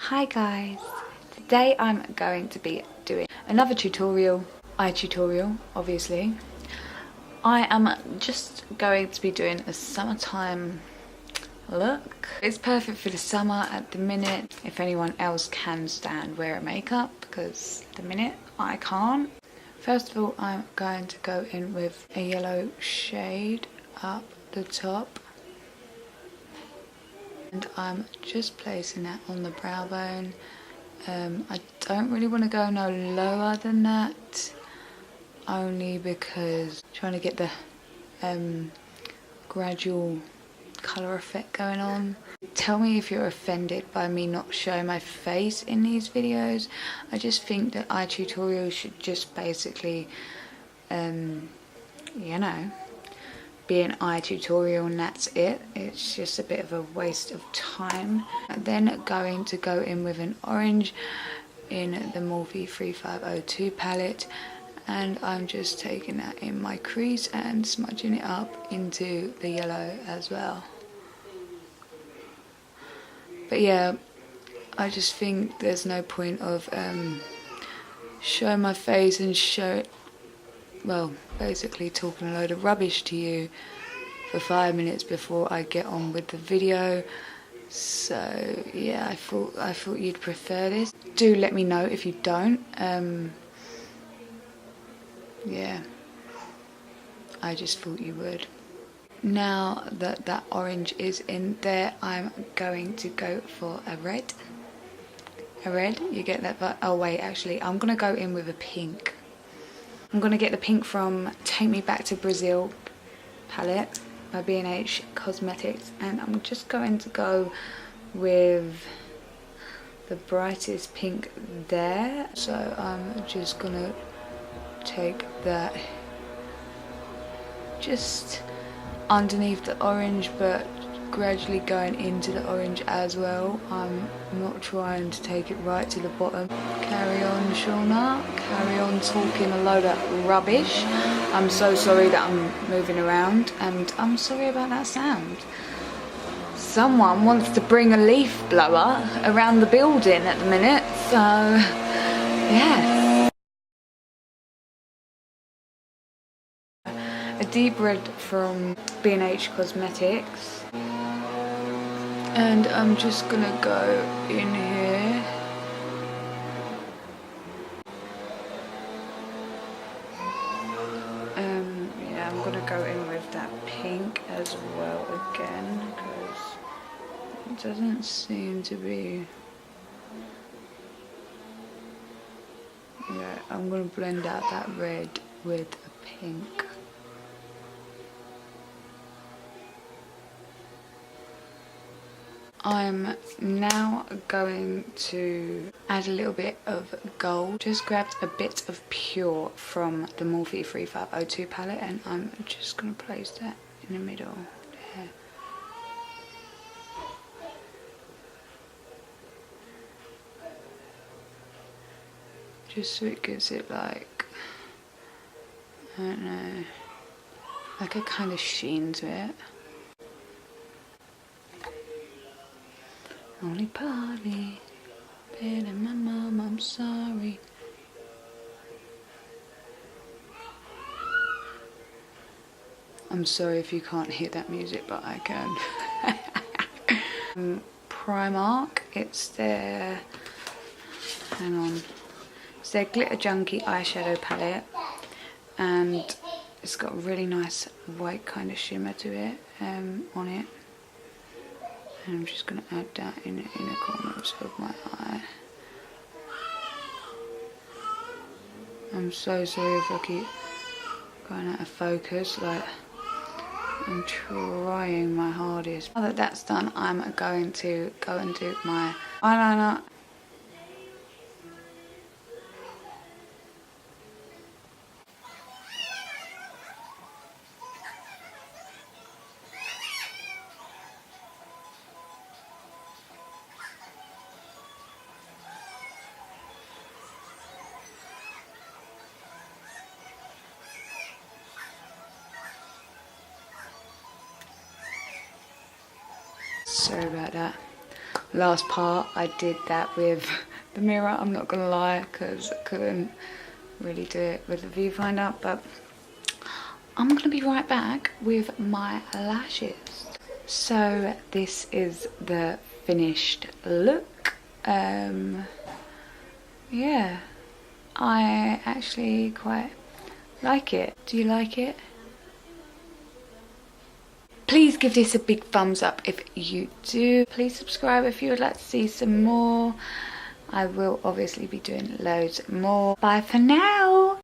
Hi guys, today I'm going to be doing another tutorial, eye tutorial obviously. I am just going to be doing a summertime look. It's perfect for the summer at the minute, if anyone else can stand wearing makeup, because at the minute I can't. First of all, I'm going to go in with a yellow shade up the top. And I'm just placing that on the brow bone. I don't really want to go no lower than that, only because I'm trying to get the gradual colour effect going on. Tell me if you're offended by me not showing my face in these videos. I just think that eye tutorials should just basically, you know, be an eye tutorial and that's it. It's just a bit of a waste of time. I'm then going to go in with an orange in the Morphe 3502 palette, and I'm just taking that in my crease and smudging it up into the yellow as well. But yeah, I just think there's no point of showing my face and basically talking a load of rubbish to you for 5 minutes before I get on with the video. So yeah, I thought you'd prefer this. Do let me know if you don't. Yeah, I just thought you would. Now that that orange is in there, I'm going to go for a red. A red, you get that? But oh wait, actually I'm gonna go in with a pink. I'm going to get the pink from Take Me Back to Brazil palette by B&H Cosmetics, and I'm just going to go with the brightest pink there. So I'm just going to take that just underneath the orange, but gradually going into the orange as well. I'm not trying to take it right to the bottom. Carry on, Shauna. Carry on talking a load of rubbish. I'm so sorry that I'm moving around, and I'm sorry about that sound. Someone wants to bring a leaf blower around the building at the minute, so yeah. A deep red from B&H Cosmetics. And I'm just gonna go in here. Yeah, I'm gonna go in with that pink as well again, because it doesn't seem to be. Yeah, I'm gonna blend out that red with a pink. I'm now going to add a little bit of gold. Just grabbed a bit of Pure from the Morphe 3502 palette, and I'm just going to place that in the middle there. Just so it gives it like, I don't know, like a kind of sheen to it. Only partly better, my mom, I'm sorry. I'm sorry if you can't hear that music, but I can. Primark, it's their, hang on, it's their Glitter Junkie eyeshadow palette, and it's got a really nice white kind of shimmer to it, on it. And I'm just going to add that in the inner corners of my eye. I'm so sorry if I keep going out of focus, like I'm trying my hardest. Now that that's done, I'm going to go and do my eyeliner. Sorry about that. last part I did that with the mirror, I'm not gonna lie, because I couldn't really do it with the viewfinder. But I'm gonna be right back with my lashes. So this is the finished look. Yeah, I actually quite like it. Do you like it? Please give this a big thumbs up if you do. Please subscribe if you would like to see some more. I will obviously be doing loads more. Bye for now.